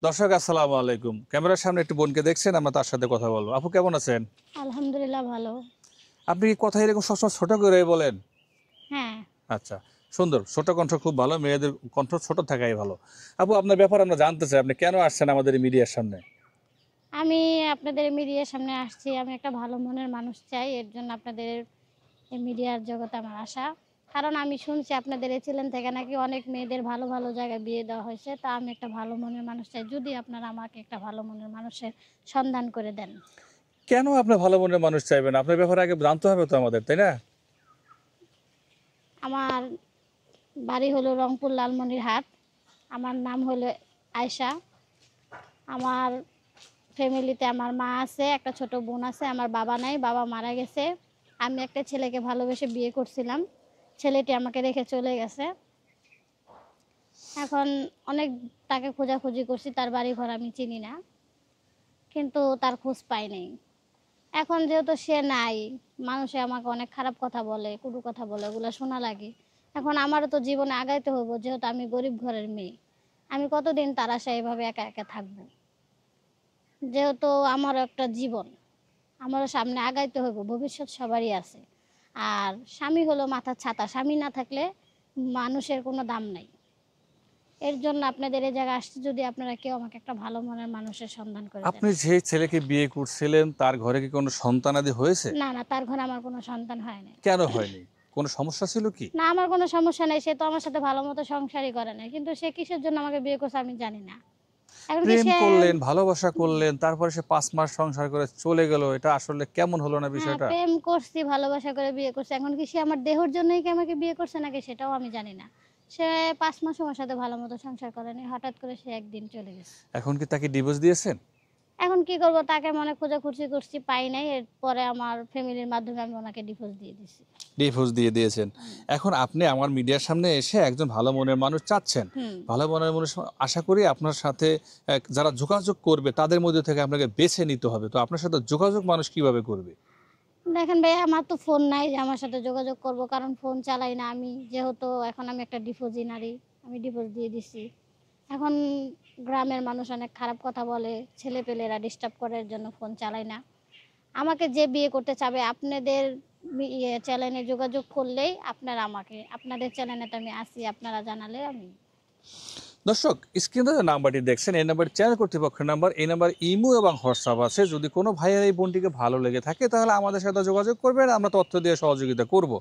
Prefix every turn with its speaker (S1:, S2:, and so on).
S1: দর্শক আসসালামু আলাইকুম। ক্যামেরার সামনে একটু বোনকে দেখছেন, আমরা তার সাথে কথা বলবো। আপু কেমন আছেন?
S2: আলহামদুলিল্লাহ ভালো।
S1: আপনি কি কথা এরকম সবসময় ছোট করে বলেন?
S2: হ্যাঁ,
S1: আচ্ছা, সুন্দর। ছোট কণ্ঠ খুব ভালো। মেয়েদের কণ্ঠ ছোট থাকাই ভালো। আপু আপনার ব্যাপার আমরা জানতে চাই। আপনি কেন আসছেন আমাদের এই মিডিয়ার সামনে?
S2: আমি আপনাদের মিডিয়ার সামনে আসছি। আমি একটা ভালো মনের মানুষ চাই। এর জন্য আপনাদের এই মিডিয়ার জগতে আমার আসা। কারণ আমি শুনছি আপনাদের এই চ্যানেল থেকে নাকি অনেক মেয়েদের ভালো, ভালো জায়গায় বিয়ে দেওয়া হয়েছে। তা আমি একটা ভালো মনের মানুষ চাই। যদি আপনারা আমাকে একটা ভালো মনের মানুষের সন্ধান করে দেন।
S1: কেন আপনার ভালো মনের মানুষ চাইবেন? আপনার ব্যাপারে আগে জানতে হবে তো আমাদের, তাই না?
S2: আমার বাড়ি হলো রংপুর লালমনিরহাট। আমার নাম হলো আয়েশা। আমার ফ্যামিলিতে আমার মা আছে, একটা ছোট বোন আছে, আমার বাবা নাই, বাবা মারা গেছে। আমি একটা ছেলেকে ভালোবেসে বিয়ে করছিলাম। ছেলেটি আমাকে রেখে চলে গেছে। এখন অনেক তাকে খোঁজাখুঁজি করছি, তার বাড়ি ঘর আমি চিনি না, কিন্তু তার খোঁজ পাই নাই। এখন যেহেতু সে নাই, মানুষে আমাকে অনেক খারাপ কথা বলে, কটু কথা বলে, ওগুলো শোনা লাগে। এখন আমারও তো জীবনে আগাইতে হইব, যেহেতু আমি গরিব ঘরের মেয়ে। আমি কতদিন তার আশায় এভাবে একা একা থাকবো? যেহেতু আমারও একটা জীবন, আমারও সামনে আগাইতে হইব, ভবিষ্যৎ সবারই আছে। আর স্বামী হলো মাথার ছাতা, স্বামী না থাকলে মানুষের কোনো দাম নাই। এর জন্য আপনাদের এই জায়গায় আসছি, যদি আপনারা কেউ আমাকে একটা ভালো মনের মানুষের সন্ধান করে দেন।
S1: আপনি যে ছেলেকে বিয়ে করছিলেন তার ঘরে কি কোনো সন্তানাদি হয়েছে?
S2: না না, তার ঘরে আমার কোনো সন্তান হয় নাই।
S1: কেন হয়নি? কোনো সমস্যা ছিল কি?
S2: না, আমার কোনো সমস্যা নাই, সে তো আমার সাথে ভালো মতো সংসারই করে নাই, কিন্তু সে কিসের জন্য আমাকে বিয়ে করছে আমি জানি না। এখন কি
S1: প্রেম
S2: সে
S1: করলেন, ভালোবাসা করলেন, তারপরে সে ৫ মাস সংসার করে চলে গেল। এটা আসলে কেমন হলো না
S2: হ্যাঁ,
S1: বিষয়টা?
S2: প্রেম করছি, ভালোবাসা করে বিয়ে করছি। এখন কি সে আমার দেহর জন্যই কি আমাকে বিয়ে করছে নাকি সেটাও আমি জানি না। সে ৫ মাস আমার সাথে ভালো মতো সংসার করেনি। হঠাৎ করে সে একদিন চলে গেছে।
S1: এখন কি তাকে ডিভোর্স দিয়েছেন?
S2: এখন কি করব, তাকে মনে খোঁজাখুঁজি করছি, পাই নাই। এরপরে আমার ফ্যামিলির মাধ্যমে আমি ওনাকে ডিভোর্স দিয়ে দিছি।
S1: ডিভোর্স দিয়ে দিয়েছেন।
S2: হুম।
S1: এখন আপনি আমার মিডিয়ার সামনে এসে একজন ভালো মনের মানুষ চাচ্ছেন।
S2: হুম।
S1: ভালো মনের মানুষ আশা করি আপনার সাথে যারা যোগাযোগ করবে তাদের মধ্যে থেকে আপনাকে বেছে নিতে হবে। তো আপনার সাথে যোগাযোগ মানুষ কিভাবে করবে?
S2: দেখেন ভাই, আমার তো ফোন নাই যে আমার সাথে যোগাযোগ করব, কারণ ফোন চালাই না আমি। যেহেতু এখন আমি একটা ডিভোর্সি নারী, আমি ডিভোর্স দিয়ে দিছি। এখন গ্রামের মানুষ অনেক খারাপ কথা বলে, ছেলেপেলেরা ডিস্টার্ব করার জন্য ফোন চালাই না। আমাকে যে বিয়ে করতে চাবে আপনাদের চ্যানেলে যোগাযোগ করলেই আপনারা আমাকে, আপনাদের চ্যানেলে তো আমি আসি, আপনারা জানালে আমি।
S1: দর্শক, স্ক্রিনে যে নাম্বারটি দেখছেন এই নাম্বারটি চ্যানেল কর্তৃপক্ষের নাম্বার। এই নাম্বার ইমো এবং হোয়াটসঅ্যাপ আছে। যদি কোনো ভাইয়ের এই বোনটিকে ভালো লেগে থাকে তাহলে আমাদের সাথে যোগাযোগ করবেন। আমরা তথ্য দিয়ে সহযোগিতা করব।